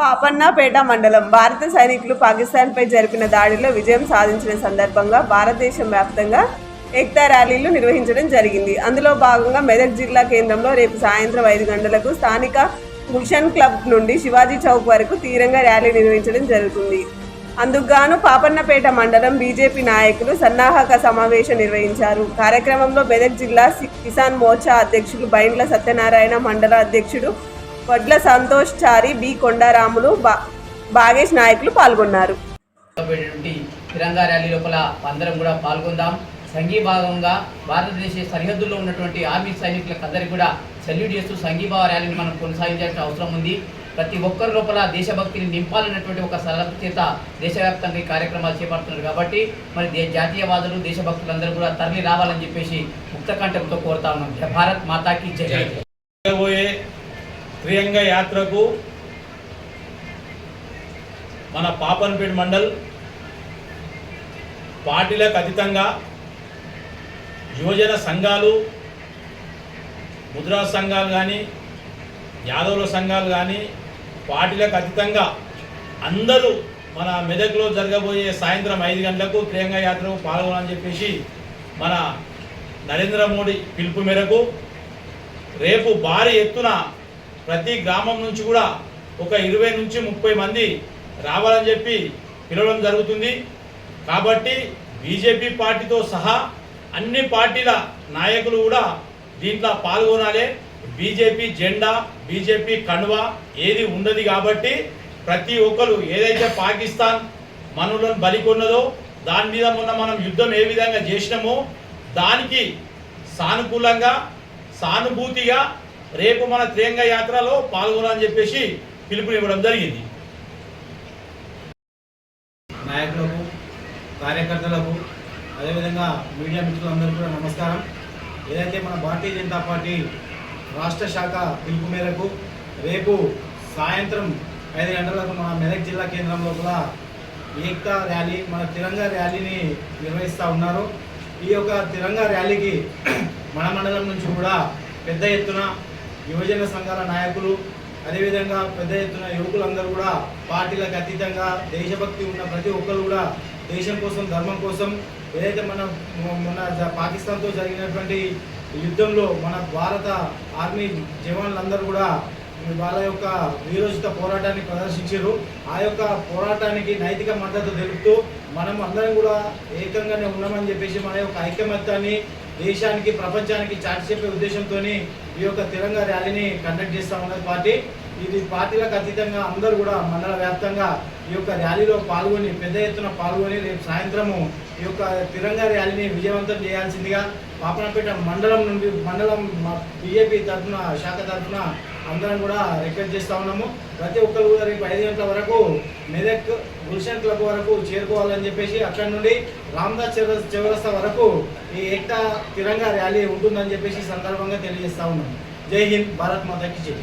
పాపన్నపేట మండలం భారత సైనికులు పాకిస్తాన్పై జరిపిన దాడిలో విజయం సాధించిన సందర్భంగా భారతదేశం వ్యాప్తంగా ఏక్తా ర్యాలీలు నిర్వహించడం జరిగింది. అందులో భాగంగా మెదక్ జిల్లా కేంద్రంలో రేపు సాయంత్రం 5 గంటలకు స్థానిక గుల్షన్ క్లబ్ నుండి శివాజీ చౌక్ వరకు తీరంగా ర్యాలీ నిర్వహించడం జరుగుతుంది. అందుకుగాను పాపన్నపేట మండలం బీజేపీ నాయకులు సన్నాహక సమావేశం నిర్వహించారు. కార్యక్రమంలో మెదక్ జిల్లా కిసాన్ మోర్చా అధ్యక్షులు బైండ్ల సత్యనారాయణ, మండల అధ్యక్షుడు వడ్ల సంతోష్ చారి, బి కొండారాములు, బాగేష్ నాయకులు పాల్గొన్నారు. తిరంగా ర్యాలీ లోపల అందరం కూడా పాల్గొందాం. సంఘీభావంగా భారతదేశ సరిహద్దుల్లో ఉన్నటువంటి ఆర్మీ సైనికులకు అందరికీ కూడా సెల్యూట్ చేస్తూ సంఘీభావ ర్యాలీని మనం కొనసాగించాల్సిన అవసరం ఉంది. ప్రతి ఒక్కరి లోపల దేశభక్తిని నింపాలన్నటువంటి ఒక సలహా చేత దేశవ్యాప్తంగా ఈ కార్యక్రమాలు చేపడుతున్నారు. కాబట్టి మరి జాతీయవాదులు, దేశభక్తులందరూ కూడా తరలి రావాలని చెప్పేసి ముక్తకంఠంతో కోరుతా ఉన్నాం. భారత్ మాతాకి జై. తిరంగా యాత్రకు మన పాపన్నపేట మండల్ పార్టీలకు అతీతంగా యువజన సంఘాలు, ముద్రా సంఘాలు కానీ, యాదవుల సంఘాలు కానీ, పార్టీలకు అతీతంగా అందరూ మన మెదక్లో జరగబోయే సాయంత్రం 5 గంటలకు తిరంగా యాత్రకు పాల్గొనాలని చెప్పేసి మన నరేంద్ర మోడీ పిలుపు మేరకు రేపు భారీ ఎత్తున ప్రతి గ్రామం నుంచి కూడా ఒక 20 నుంచి 30 మంది రావాలని చెప్పి పిలవడం జరుగుతుంది. కాబట్టి బీజేపీ పార్టీతో సహా అన్ని పార్టీల నాయకులు కూడా దీంట్లో పాల్గొనాలి. బీజేపీ జెండా, బీజేపీ కండువా ఏది ఉండదు. కాబట్టి ప్రతి ఒక్కరు ఏదైతే పాకిస్తాన్ మనలను బలికొన్నదో దాని మీద మొన్న మనం యుద్ధం ఏ విధంగా చేసినామో దానికి సానుకూలంగా, సానుభూతిగా రేపు మన తిరంగా యాత్రలో పాల్గొనాలని చెప్పేసి పిలుపునివ్వడం జరిగింది. నాయకులకు, కార్యకర్తలకు, అదేవిధంగా మీడియా మిత్రులందరికీ కూడా నమస్కారం. ఏదైతే మన భారతీయ జనతా పార్టీ రాష్ట్ర శాఖ పిలుపు మేరకు రేపు సాయంత్రం 5 గంటలకు మన మెదక్ జిల్లా కేంద్రం లోపల ఏక్తా ర్యాలీ, మన తిరంగా ర్యాలీని నిర్వహిస్తూ ఉన్నారు. ఈ యొక్క తిరంగా ర్యాలీకి మన మండలం నుంచి కూడా పెద్ద ఎత్తున యువజన సంఘాల నాయకులు, అదేవిధంగా పెద్ద ఎత్తున యువకులందరూ కూడా పార్టీలకు అతీతంగా దేశభక్తి ఉన్న ప్రతి ఒక్కరు కూడా దేశం కోసం, ధర్మం కోసం, ఏదైతే మొన్న పాకిస్తాన్తో జరిగినటువంటి యుద్ధంలో మన భారత ఆర్మీ జవాన్లందరూ కూడా వాళ్ళ యొక్క వీరోచిత పోరాటాన్ని ప్రదర్శించారు. ఆ యొక్క పోరాటానికి నైతిక మద్దతు తెలుపుతూ మనం అందరం కూడా ఏకంగానే ఉన్నామని చెప్పేసి మన యొక్క ఐకమత్యాన్ని దేశానికి, ప్రపంచానికి చాటి చెప్పే ఉద్దేశంతో ఈ యొక్క తిరంగా ర్యాలీని కండక్ట్ చేస్తూ ఉన్నది పార్టీ. ఇది పార్టీలకు అతీతంగా అందరూ కూడా మండల వ్యాప్తంగా ఈ యొక్క ర్యాలీలో పాల్గొని, పెద్ద ఎత్తున పాల్గొని రేపు సాయంత్రము ఈ యొక్క తిరంగా ర్యాలీని విజయవంతం చేయాల్సిందిగా పాపన్నపేట మండలం బీజేపీ తరఫున, శాఖ తరఫున అందరం కూడా రిక్వెస్ట్ చేస్తూ ఉన్నాము. ప్రతి ఒక్కరు కూడా రేపు 5 గంటల వరకు మెదక్ గుల్షన్ క్లబ్ వరకు చేరుకోవాలని చెప్పేసి అక్కడి నుండి రామ్దాస్ చౌరస్తా వరకు ఈ ఏక్తా తిరంగా ర్యాలీ ఉంటుందని చెప్పేసి సందర్భంగా తెలియజేస్తా ఉన్నాము. జై హింద్, భారత్ మాతాకి జై.